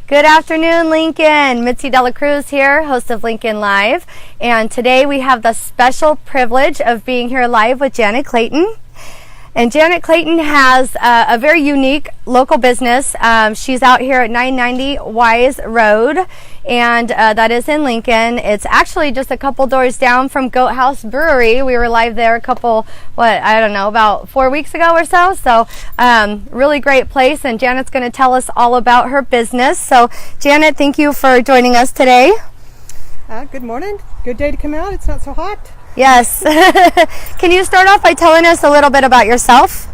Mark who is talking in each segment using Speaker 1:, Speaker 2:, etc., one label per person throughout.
Speaker 1: Good afternoon, Lincoln. Mitzi Cruz here, host of Lincoln Live. And today we have the special privilege of being here live with Janet Clayton. And Janet Clayton has a very unique local business. She's out here at 990 Wise Road, and that is in Lincoln. It's actually just a couple doors down from Goat House Brewery. We were live there about 4 weeks ago or so. So really great place, and Janet's going to tell us all about her business. So Janet, thank you for joining us today.
Speaker 2: Good morning. Good day to come out. It's not so hot.
Speaker 1: Yes. Can you start off by telling us a little bit about yourself?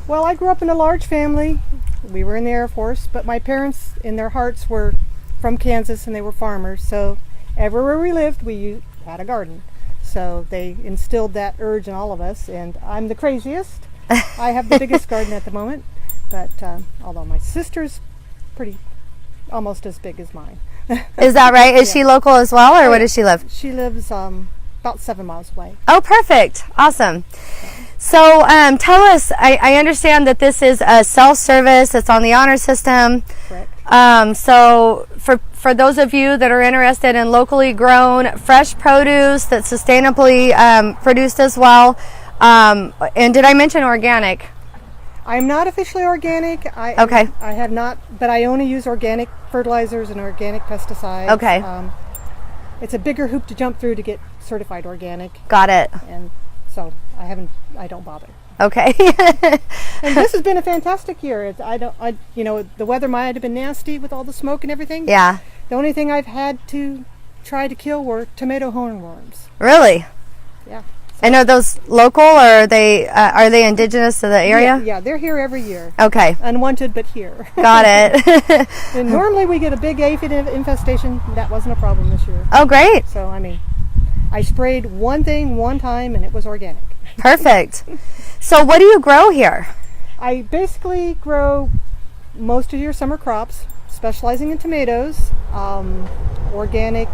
Speaker 2: Well, I grew up in a large family. We were in the Air Force, but my parents, in their hearts, were from Kansas and they were farmers. So everywhere we lived, we had a garden. So they instilled that urge in all of us, and I'm the craziest. I have the biggest garden at the moment, but although my sister's almost as big as mine.
Speaker 1: Is that right? Is she local as well, or where does she live?
Speaker 2: She lives about 7 miles away.
Speaker 1: Oh, perfect. Awesome. So tell us, I understand that this is a self-service. It's on the honor system.
Speaker 2: Correct.
Speaker 1: So for those of you that are interested in locally grown fresh produce that's sustainably produced as well, and did I mention organic?
Speaker 2: I'm not officially organic.
Speaker 1: Okay.
Speaker 2: I have not, but I only use organic fertilizers and organic pesticides.
Speaker 1: Okay.
Speaker 2: It's a bigger hoop to jump through to get certified organic.
Speaker 1: Got it.
Speaker 2: And so I don't bother.
Speaker 1: Okay.
Speaker 2: And this has been a fantastic year. The weather might have been nasty with all the smoke and everything.
Speaker 1: Yeah.
Speaker 2: The only thing I've had to try to kill were tomato hornworms.
Speaker 1: Really?
Speaker 2: Yeah.
Speaker 1: And are those local, or are they indigenous to the area?
Speaker 2: Yeah, they're here every year.
Speaker 1: Okay.
Speaker 2: Unwanted, but here.
Speaker 1: Got it.
Speaker 2: And normally we get a big aphid infestation. That wasn't a problem this year.
Speaker 1: Oh, great.
Speaker 2: So, I sprayed one thing one time and it was organic.
Speaker 1: Perfect. So what do you grow here?
Speaker 2: I basically grow most of your summer crops, specializing in tomatoes, not organic,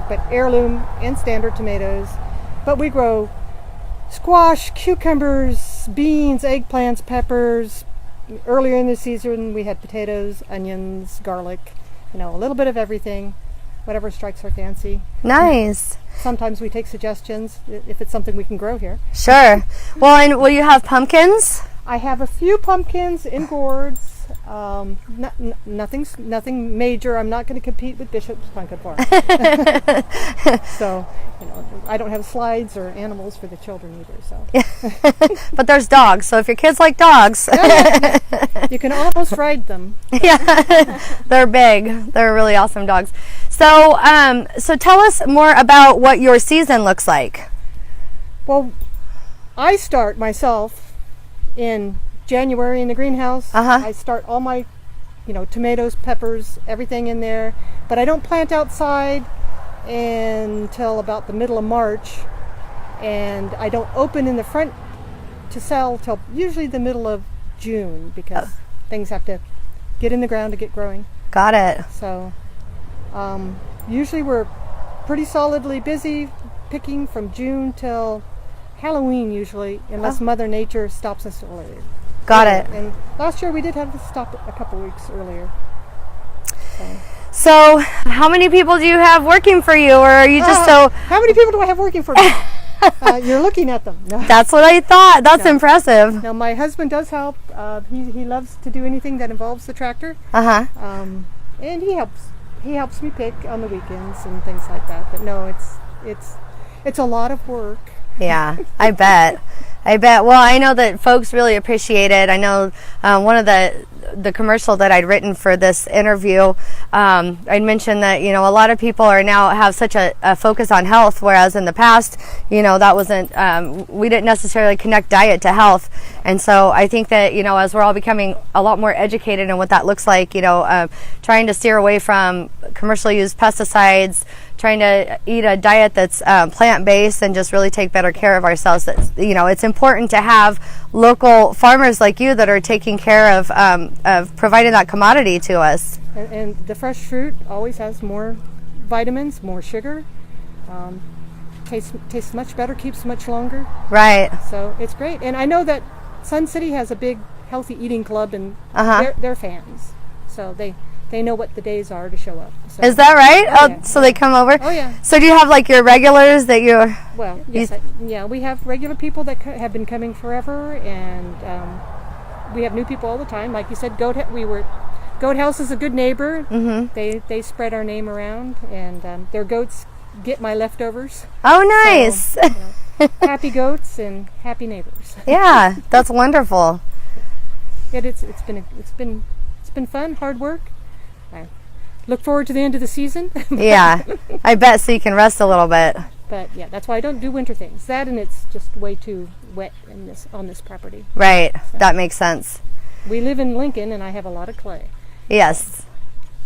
Speaker 2: but heirloom and standard tomatoes. But we grow squash, cucumbers, beans, eggplants, peppers. Earlier in the season, we had potatoes, onions, garlic, a little bit of everything, whatever strikes our fancy.
Speaker 1: Nice.
Speaker 2: Sometimes we take suggestions if it's something we can grow here.
Speaker 1: Sure. Well, and will you have pumpkins? I
Speaker 2: have a few pumpkins in gourds. Nothing major. I'm not going to compete with Bishop's Pumpkin Farm. So, I don't have slides or animals for the children either. So,
Speaker 1: but there's dogs. So if your kids like dogs,
Speaker 2: you can almost ride them.
Speaker 1: Yeah, they're big. They're really awesome dogs. So, so tell us more about what your season looks like.
Speaker 2: Well, I start myself in January in the greenhouse. I start all my, tomatoes, peppers, everything in there. But I don't plant outside until about the middle of March. And I don't open in the front to sell till usually the middle of June, because things have to get in the ground to get growing.
Speaker 1: Got it.
Speaker 2: So usually we're pretty solidly busy picking from June till Halloween usually, unless Mother Nature stops us earlier.
Speaker 1: Got it.
Speaker 2: And last year we did have to stop a couple weeks earlier.
Speaker 1: So how many people do you have working for you, or are you just
Speaker 2: How many people do I have working for me? You're looking at them. No.
Speaker 1: That's what I thought. That's impressive.
Speaker 2: Now my husband does help. He loves to do anything that involves the tractor. And he helps me pick on the weekends and things like that. But no, it's a lot of work.
Speaker 1: Yeah, I bet. Well, I know that folks really appreciate it. I know one of the commercial that I'd written for this interview, I'd mentioned that, a lot of people have such a focus on health, whereas in the past, that wasn't, we didn't necessarily connect diet to health. And so I think that, as we're all becoming a lot more educated in what that looks like, trying to steer away from commercially used pesticides, trying to eat a diet that's plant-based and just really take better care of ourselves. That's, it's important to have local farmers like you that are taking care of providing that commodity to us.
Speaker 2: And the fresh fruit always has more vitamins, more sugar. Tastes much better, keeps much longer.
Speaker 1: Right.
Speaker 2: So it's great. And I know that Sun City has a big healthy eating club, and they're fans. so they know what the days are to show up. So.
Speaker 1: Is that right?
Speaker 2: Oh,
Speaker 1: yeah. So they come over?
Speaker 2: Oh, yeah.
Speaker 1: So do you have like your regulars that you're...
Speaker 2: Well, yes, we have regular people that have been coming forever, and we have new people all the time. Like you said, Goat House is a good neighbor. Mm-hmm. They spread our name around, and their goats get my leftovers.
Speaker 1: Oh, nice.
Speaker 2: So, happy goats and happy neighbors.
Speaker 1: Yeah, that's wonderful.
Speaker 2: It's been fun, hard work. I look forward to the end of the season.
Speaker 1: Yeah, I bet, so you can rest a little bit.
Speaker 2: But yeah, that's why I don't do winter things. That, and it's just way too wet on this property.
Speaker 1: Right, so. That makes sense.
Speaker 2: We live in Lincoln, and I have a lot of clay.
Speaker 1: Yes.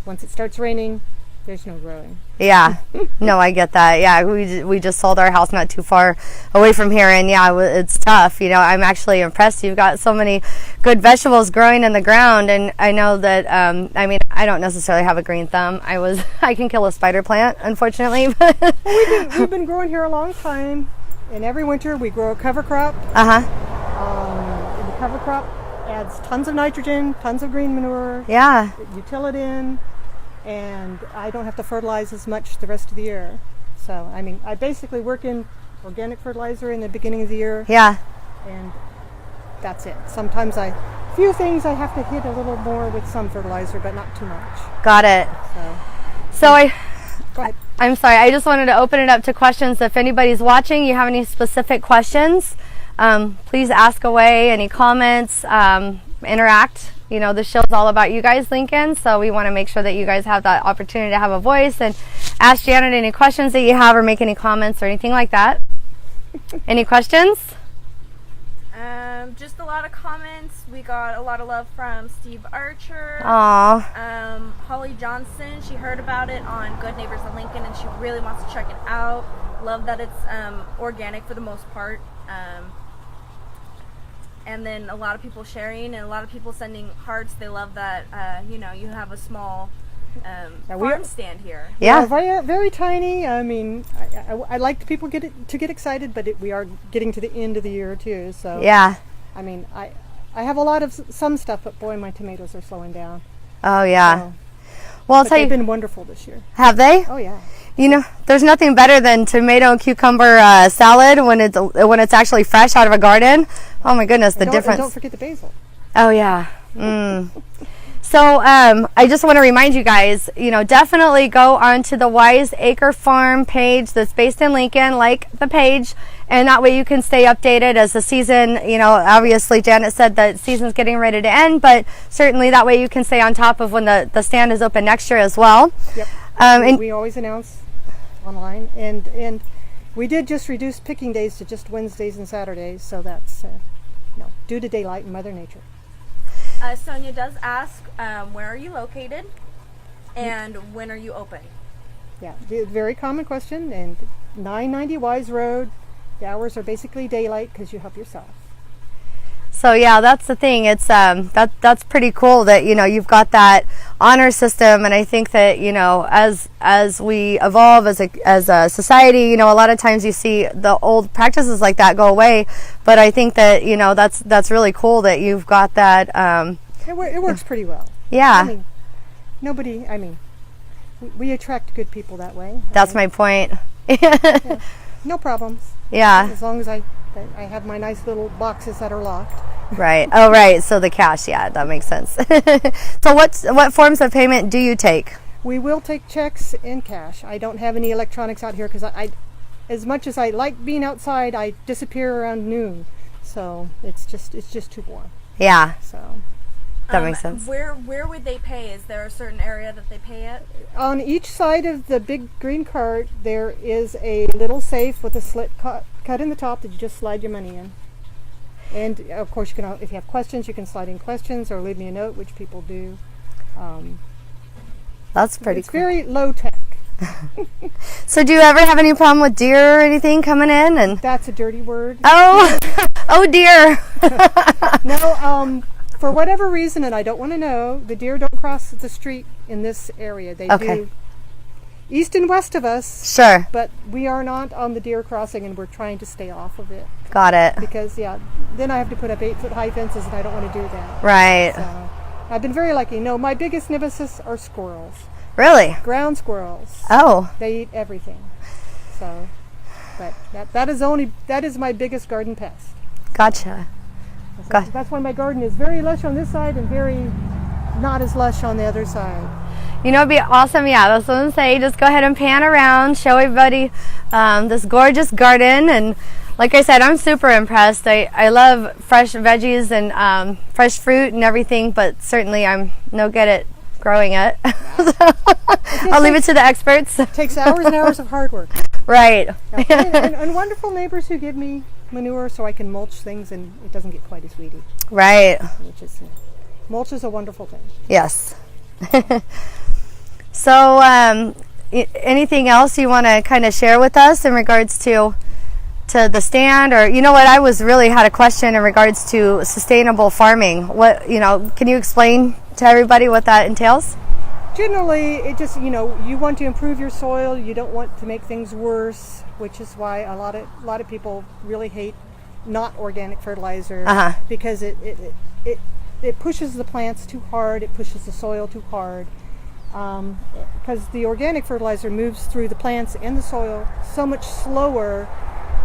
Speaker 2: Once it starts raining, there's no growing.
Speaker 1: Yeah, no, I get that. Yeah, we just sold our house not too far away from here, and yeah, it's tough. You know, I'm actually impressed. You've got so many good vegetables growing in the ground, and I know that. I mean, I don't necessarily have a green thumb. I can kill a spider plant, unfortunately.
Speaker 2: We've been growing here a long time, and every winter we grow a cover crop. And the cover crop adds tons of nitrogen, tons of green manure.
Speaker 1: Yeah.
Speaker 2: You till it in. And I don't have to fertilize as much the rest of the year. So, I mean, I basically work in organic fertilizer in the beginning of the year.
Speaker 1: Yeah.
Speaker 2: And that's it. Sometimes few things I have to hit a little more with some fertilizer, but not too much.
Speaker 1: Got it. So
Speaker 2: go ahead.
Speaker 1: I'm sorry, I just wanted to open it up to questions. If anybody's watching, you have any specific questions, please ask away. Any comments, interact. You know, the show's all about you guys, Lincoln, so we want to make sure that you guys have that opportunity to have a voice and ask Janet any questions that you have or make any comments or anything like that. Any questions?
Speaker 3: Just a lot of comments. We got a lot of love from Steve Archer.
Speaker 1: Aww.
Speaker 3: Holly Johnson, she heard about it on Good Neighbors of Lincoln and she really wants to check it out. Love that it's organic for the most part. And then a lot of people sharing and a lot of people sending hearts. They love that, you have a small farm stand here.
Speaker 1: Yeah.
Speaker 2: Very, very tiny. I mean, I like people to get excited, but we are getting to the end of the year too. So
Speaker 1: yeah.
Speaker 2: I mean, I have a lot of some stuff, but boy, my tomatoes are slowing down.
Speaker 1: Oh yeah.
Speaker 2: So,
Speaker 1: well,
Speaker 2: they've been wonderful this year.
Speaker 1: Have they?
Speaker 2: Oh yeah.
Speaker 1: You know, there's nothing better than tomato and cucumber salad when it's actually fresh out of a garden. Oh my goodness, the difference.
Speaker 2: And don't forget the basil.
Speaker 1: Oh yeah. So I just want to remind you guys, definitely go onto the Wiseacre Farm page that's based in Lincoln, like the page, and that way you can stay updated as the season, obviously Janet said that season's getting ready to end, but certainly that way you can stay on top of when the stand is open next year as well.
Speaker 2: Yep. And we always announce online, and we did just reduce picking days to just Wednesdays and Saturdays, so that's due to daylight and Mother Nature.
Speaker 3: Sonia does ask, where are you located and when are you open?
Speaker 2: Yeah, very common question. And 990 Wise Road, the hours are basically daylight because you help yourself.
Speaker 1: So yeah, that's the thing. It's that's pretty cool that you've got that honor system, and I think that as we evolve as a society, a lot of times you see the old practices like that go away. But I think that that's really cool that you've got that.
Speaker 2: It works pretty well.
Speaker 1: Yeah.
Speaker 2: We attract good people that way.
Speaker 1: That's my point.
Speaker 2: Yeah, no problems.
Speaker 1: Yeah.
Speaker 2: As long as I have my nice little boxes that are locked.
Speaker 1: Right. Oh, right. So the cash, yeah, that makes sense. So what forms of payment do you take?
Speaker 2: We will take checks and cash. I don't have any electronics out here because I, as much as I like being outside, I disappear around noon. So it's just too warm.
Speaker 1: Yeah.
Speaker 2: So
Speaker 1: that makes sense.
Speaker 3: Where would they pay? Is there a certain area that they pay at?
Speaker 2: On each side of the big green cart, there is a little safe with a slit cut in the top that you just slide your money in. And of course, if you have questions, you can slide in questions or leave me a note, which people do.
Speaker 1: That's pretty cool.
Speaker 2: It's very low tech.
Speaker 1: So do you ever have any problem with deer or anything coming in? And
Speaker 2: that's a dirty word.
Speaker 1: Oh, oh dear.
Speaker 2: No, for whatever reason, and I don't want to know, the deer don't cross the street in this area. They do east and west of us.
Speaker 1: Sure.
Speaker 2: But we are not on the deer crossing, and we're trying to stay off of it.
Speaker 1: Got it.
Speaker 2: Because, then I have to put up 8-foot high fences, and I don't want to do that.
Speaker 1: Right.
Speaker 2: So, I've been very lucky. No, my biggest nemesis are squirrels.
Speaker 1: Really?
Speaker 2: Ground squirrels.
Speaker 1: Oh.
Speaker 2: They eat everything. So, but that is my biggest garden pest.
Speaker 1: Gotcha.
Speaker 2: That's why my garden is very lush on this side and very not as lush on the other side.
Speaker 1: You know, it'd be awesome. Yeah, that's what I'm saying. Just go ahead and pan around, show everybody this gorgeous garden. And like I said, I'm super impressed. I love fresh veggies and fresh fruit and everything, but certainly I'm no good at growing it. I'll leave it to the experts.
Speaker 2: It takes hours and hours of hard work.
Speaker 1: Right.
Speaker 2: And wonderful neighbors who give me manure so I can mulch things and it doesn't get quite as weedy.
Speaker 1: Right.
Speaker 2: Mulch is a wonderful thing.
Speaker 1: Yes. So, anything else you want to kind of share with us in regards to the stand, or you know what? I had a question in regards to sustainable farming. What can you explain to everybody what that entails?
Speaker 2: Generally, it just you want to improve your soil. You don't want to make things worse, which is why a lot of people really hate not organic fertilizer because it pushes the plants too hard. It pushes the soil too hard. Because the organic fertilizer moves through the plants and the soil so much slower,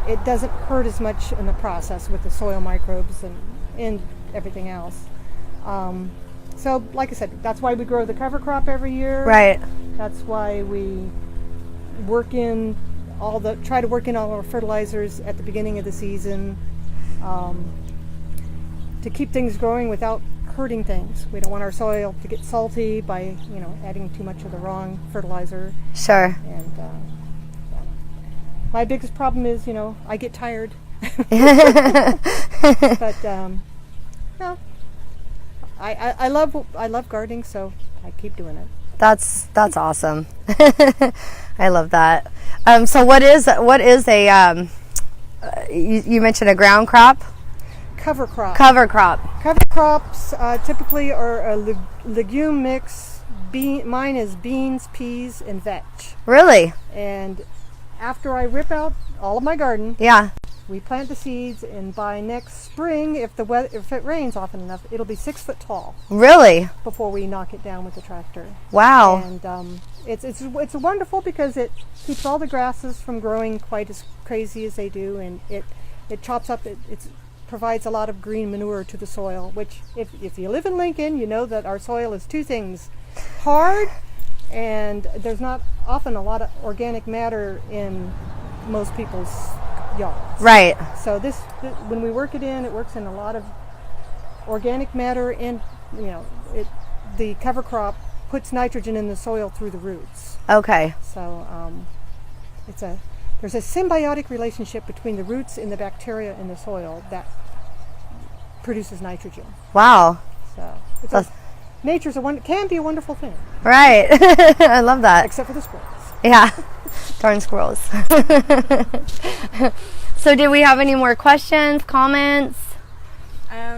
Speaker 2: it doesn't hurt as much in the process with the soil microbes and everything else. So, like I said, that's why we grow the cover crop every year.
Speaker 1: Right.
Speaker 2: That's why we try to work in all our fertilizers at the beginning of the season to keep things growing without hurting things. We don't want our soil to get salty by adding too much of the wrong fertilizer.
Speaker 1: Sure.
Speaker 2: And my biggest problem is I get tired. But no, I love gardening, so I keep doing it.
Speaker 1: That's awesome. I love that. So what is a you mentioned a ground crop?
Speaker 2: Cover crop.
Speaker 1: Cover crop.
Speaker 2: Cover crops typically are a legume mix. Mine is beans, peas, and vetch.
Speaker 1: Really?
Speaker 2: And after I rip out all of my garden, we plant the seeds, and by next spring, if it rains often enough, it'll be 6 foot tall.
Speaker 1: Really?
Speaker 2: Before we knock it down with the tractor.
Speaker 1: Wow.
Speaker 2: And it's wonderful because it keeps all the grasses from growing quite as crazy as they do, and it chops up. It provides a lot of green manure to the soil, which if you live in Lincoln, you know that our soil is two things: hard, and there's not often a lot of organic matter in most people's yards.
Speaker 1: Right.
Speaker 2: So this when we work it works in a lot of organic matter, and the cover crop puts nitrogen in the soil through the roots.
Speaker 1: Okay.
Speaker 2: So there's a symbiotic relationship between the roots and the bacteria in the soil that produces nitrogen.
Speaker 1: Wow.
Speaker 2: So nature's can be a wonderful thing.
Speaker 1: Right. I love that.
Speaker 2: Except for the squirrels.
Speaker 1: Yeah. Darn squirrels. So did we have any more questions, comments?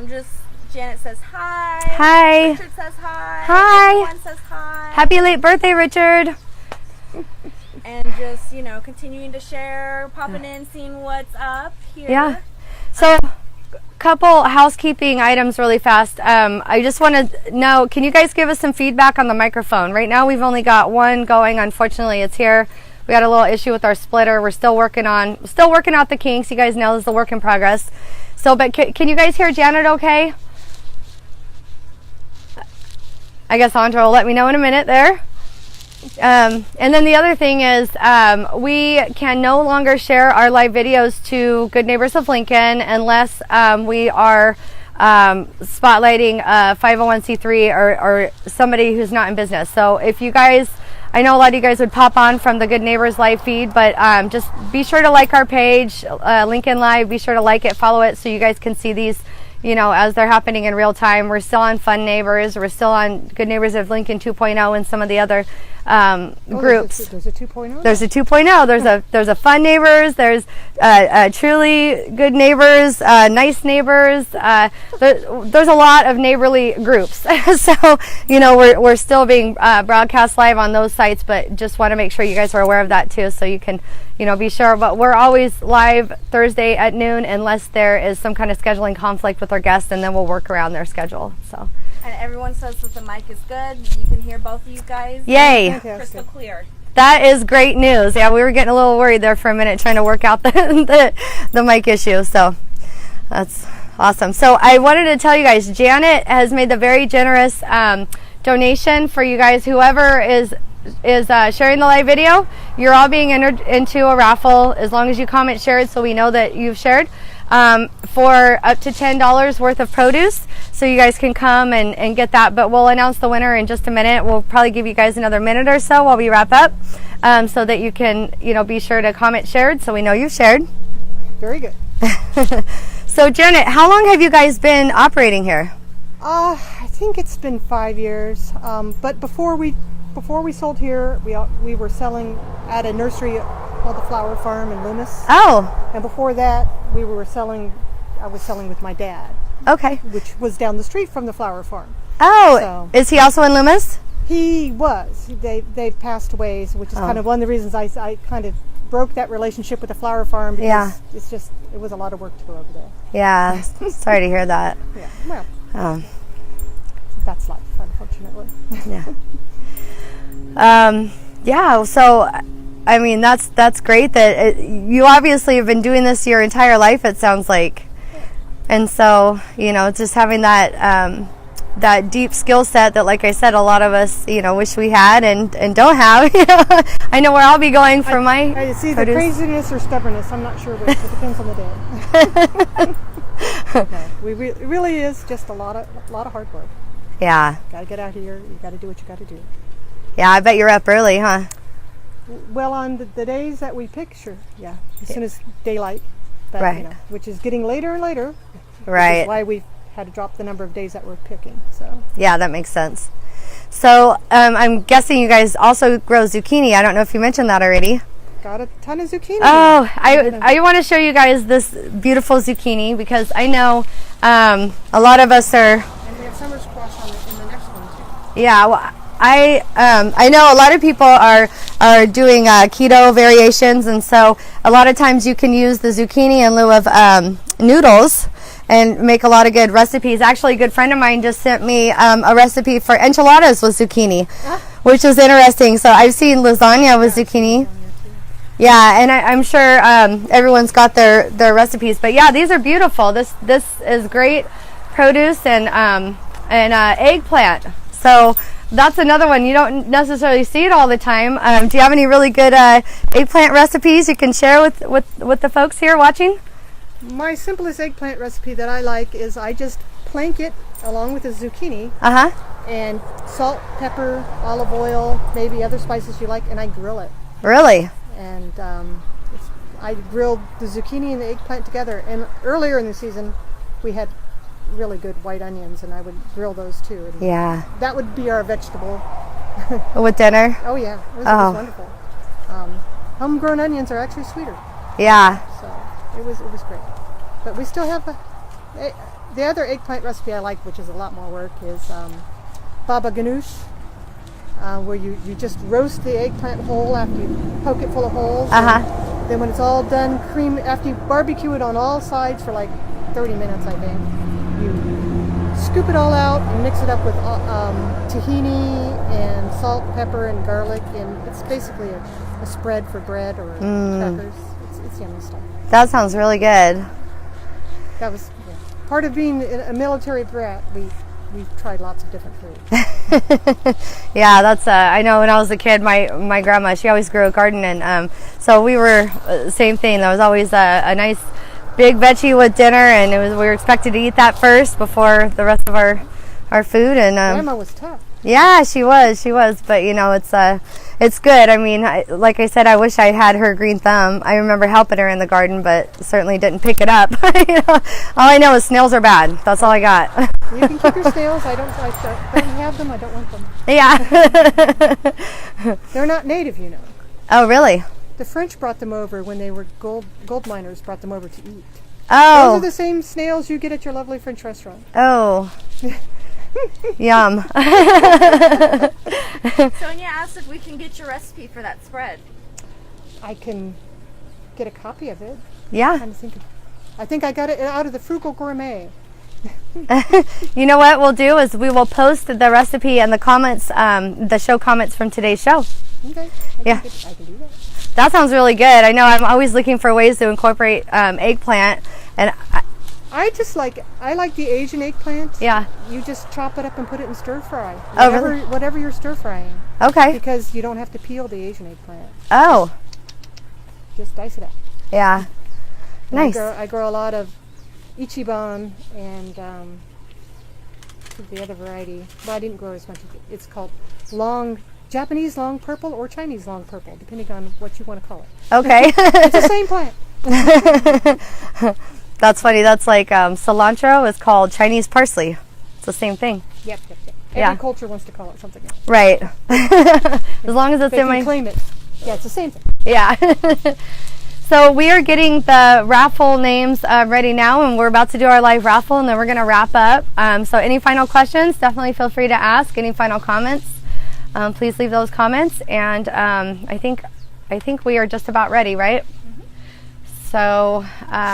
Speaker 3: Just Janet says hi.
Speaker 1: Hi.
Speaker 3: Richard says hi.
Speaker 1: Hi.
Speaker 3: Everyone says hi.
Speaker 1: Happy late birthday, Richard.
Speaker 3: And just, continuing to share, popping in, seeing what's up here.
Speaker 1: Yeah. So, couple housekeeping items really fast. I just want to know, can you guys give us some feedback on the microphone? Right now we've only got one going. Unfortunately, it's here. We had a little issue with our splitter. We're still working out the kinks. You guys know this is a work in progress. So, but can you guys hear Janet okay? I guess Sandra will let me know in a minute there. And then the other thing is we can no longer share our live videos to Good Neighbors of Lincoln unless we are spotlighting a 501c3 or somebody who's not in business. So if you guys, I know a lot of you guys would pop on from the Good Neighbors live feed, but just be sure to like our page, Lincoln Live. Be sure to like it, follow it, so you guys can see these as they're happening in real time. We're still on Fun Neighbors. We're still on Good Neighbors of Lincoln 2.0 and some of the other groups.
Speaker 2: There's a 2.0?
Speaker 1: There's a 2.0. There's a Fun Neighbors. There's truly good neighbors, nice neighbors. There's a lot of neighborly groups. So, we're still being broadcast live on those sites, but just want to make sure you guys are aware of that too, so you can, be sure. But we're always live Thursday at noon unless there is some kind of scheduling conflict with our guests, and then we'll work around their schedule. So
Speaker 3: And everyone says that the mic is good. You can hear both of you guys.
Speaker 1: Yay.
Speaker 3: Crystal clear.
Speaker 1: That is great news. Yeah, we were getting a little worried there for a minute trying to work out the mic issue. So that's awesome. So I wanted to tell you guys, Janet has made the very generous donation for you guys. Whoever is sharing the live video, you're all being entered into a raffle as long as you comment share it so we know that you've shared, for up to $10 worth of produce. So you guys can come and get that, but we'll announce the winner in just a minute. We'll probably give you guys another minute or so while we wrap up, so that you can, be sure to comment shared so we know you've shared.
Speaker 2: Very good.
Speaker 1: So Janet, how long have you guys been operating here?
Speaker 2: I think it's been 5 years, but before we sold here, we were selling at a nursery called the Flower Farm in Loomis.
Speaker 1: Oh.
Speaker 2: And before that, I was selling with my dad.
Speaker 1: Okay.
Speaker 2: Which was down the street from the Flower Farm.
Speaker 1: Oh, so, is he also in Loomis?
Speaker 2: He was. They passed away, which is kind of one of the reasons I kind of broke that relationship with the Flower Farm, because it was a lot of work to go over there.
Speaker 1: Yeah. Sorry to hear that.
Speaker 2: Yeah. Well. That's life, unfortunately.
Speaker 1: Yeah. So, I mean, that's great that you obviously have been doing this your entire life, it sounds like. And so, just having that deep skill set that, like I said, a lot of us, wish we had and don't have. I know where I'll be going for my
Speaker 2: I see produce. The craziness or stubbornness. I'm not sure which. It depends on the day. No, it really is just a lot of hard work.
Speaker 1: Yeah.
Speaker 2: Got to get out here. You got to do what you got to do.
Speaker 1: Yeah, I bet you're up early, huh?
Speaker 2: Well, on the days that we pick, sure. Yeah, as soon as daylight. But,
Speaker 1: right.
Speaker 2: Which is getting later and later.
Speaker 1: Right.
Speaker 2: Which is why we had to drop the number of days that we're picking. So.
Speaker 1: Yeah, that makes sense. So I'm guessing you guys also grow zucchini. I don't know if you mentioned that already.
Speaker 2: Got a ton of zucchini.
Speaker 1: Oh, I want to show you guys this beautiful zucchini because I know a lot of us are.
Speaker 2: And we have summer squash in the next one too.
Speaker 1: Yeah, well, I know a lot of people are doing keto variations, and so a lot of times you can use the zucchini in lieu of noodles and make a lot of good recipes. Actually, a good friend of mine just sent me a recipe for enchiladas with zucchini, which is interesting. So I've seen lasagna with zucchini. Yeah, and I'm sure everyone's got their recipes. But yeah, these are beautiful. This is great produce and eggplant. So that's another one. You don't necessarily see it all the time. Do you have any really good eggplant recipes you can share with the folks here watching?
Speaker 2: My simplest eggplant recipe that I like is I just plank it along with the zucchini. And salt, pepper, olive oil, maybe other spices you like, and I grill it.
Speaker 1: Really?
Speaker 2: And I grilled the zucchini and the eggplant together. And earlier in the season, we had really good white onions, and I would grill those too. And
Speaker 1: yeah.
Speaker 2: That would be our vegetable.
Speaker 1: With dinner?
Speaker 2: Oh yeah, it was wonderful. Homegrown onions are actually sweeter.
Speaker 1: Yeah.
Speaker 2: So it was great. But we still have the other eggplant recipe I like, which is a lot more work, is baba ganoush, where you just roast the eggplant whole after you poke it full of holes. Then when it's all done, after you barbecue it on all sides for like 30 minutes, I think, you scoop it all out and mix it up with tahini and salt, pepper, and garlic, and it's basically a spread for bread or crackers. It's yummy stuff.
Speaker 1: That sounds really good.
Speaker 2: That was part of being a military brat. We've tried lots of different foods.
Speaker 1: Yeah, that's I know when I was a kid, my grandma, she always grew a garden, and so we were same thing. There was always a nice big veggie with dinner, and we were expected to eat that first before the rest of our food. And
Speaker 2: Grandma was tough.
Speaker 1: Yeah, she was, but it's good. I mean, like I said, I wish I had her green thumb. I remember helping her in the garden, but certainly didn't pick it up. All I know is snails are bad. That's all I got.
Speaker 2: You can keep your snails. I don't have them. I don't want them.
Speaker 1: Yeah.
Speaker 2: They're not native, you know.
Speaker 1: Oh, really?
Speaker 2: The French brought them over when they were gold miners. Brought them over to eat.
Speaker 1: Oh.
Speaker 2: Those are the same snails you get at your lovely French restaurant.
Speaker 1: Oh. Yum.
Speaker 3: Sonia asked if we can get your recipe for that spread.
Speaker 2: I can get a copy of it.
Speaker 1: Yeah.
Speaker 2: I think I got it out of the Frugal Gourmet.
Speaker 1: You know what we'll do is we will post the recipe and the comments, the show comments from today's show.
Speaker 2: Okay.
Speaker 1: Yeah.
Speaker 2: I can do that.
Speaker 1: That sounds really good. I know I'm always looking for ways to incorporate eggplant, and
Speaker 2: I like the Asian eggplant.
Speaker 1: Yeah.
Speaker 2: You just chop it up and put it in stir fry.
Speaker 1: Oh, really?
Speaker 2: Whatever you're stir frying.
Speaker 1: Okay.
Speaker 2: Because you don't have to peel the Asian eggplant.
Speaker 1: Oh.
Speaker 2: Just dice it up.
Speaker 1: Yeah.
Speaker 2: And
Speaker 1: Nice.
Speaker 2: I grow a lot of Ichiban and the other variety. Well, I didn't grow as much. It's called Japanese long purple or Chinese long purple, depending on what you want to call it.
Speaker 1: Okay.
Speaker 2: It's the same plant.
Speaker 1: That's funny. That's like cilantro is called Chinese parsley. It's the same thing.
Speaker 2: Yep.
Speaker 1: Yeah.
Speaker 2: Every culture wants to call it something else.
Speaker 1: Right. As long as it's
Speaker 2: They
Speaker 1: in
Speaker 2: can
Speaker 1: my...
Speaker 2: claim it. Yeah, it's the same thing.
Speaker 1: Yeah. So we are getting the raffle names ready now, and we're about to do our live raffle, and then we're going to wrap up. So any final questions, definitely feel free to ask. Any final comments, please leave those comments. And I think we are just about ready, right? So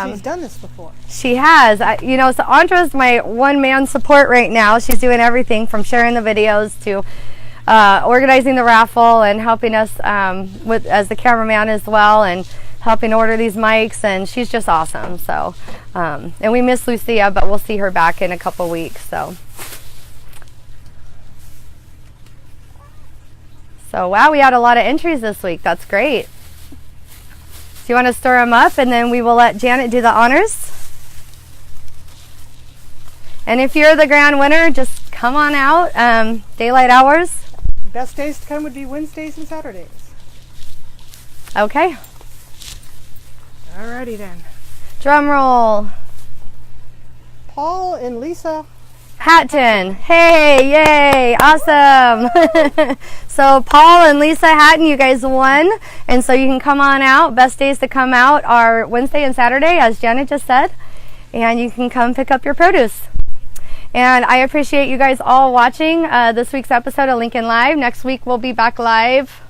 Speaker 2: She's done this before.
Speaker 1: she has. So Andra's my one-man support right now. She's doing everything from sharing the videos to organizing the raffle and helping us as the cameraman as well, and helping order these mics, and she's just awesome. So and we miss Lucia, but we'll see her back in a couple weeks. So wow, we had a lot of entries this week. That's great. So you want to stir them up, and then we will let Janet do the honors. And if you're the grand winner, just come on out. Daylight hours.
Speaker 2: Best days to come would be Wednesdays and Saturdays.
Speaker 1: Okay.
Speaker 2: Alrighty then.
Speaker 1: Drum roll.
Speaker 2: Paul and Lisa
Speaker 1: Hatton. Hey, yay, awesome. So Paul and Lisa Hatton, you guys won. And so you can come on out. Best days to come out are Wednesday and Saturday, as Janet just said. And you can come pick up your produce. And I appreciate you guys all watching this week's episode of Lincoln Live. Next week we'll be back live.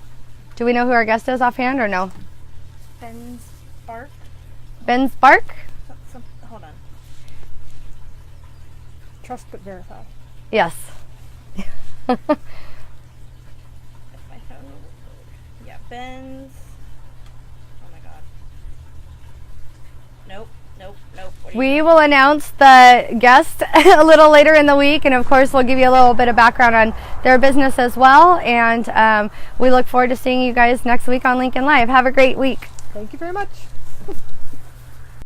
Speaker 1: Do we know who our guest is offhand or no?
Speaker 3: Ben Spark.
Speaker 1: Ben Spark?
Speaker 3: Hold on.
Speaker 2: Trust but verify.
Speaker 1: Yes.
Speaker 3: If my phone will load. Yeah, Ben's. Oh my god. Nope.
Speaker 1: We will announce the guest a little later in the week, and of course we'll give you a little bit of background on their business as well. And we look forward to seeing you guys next week on Lincoln Live. Have a great week.
Speaker 2: Thank you very much.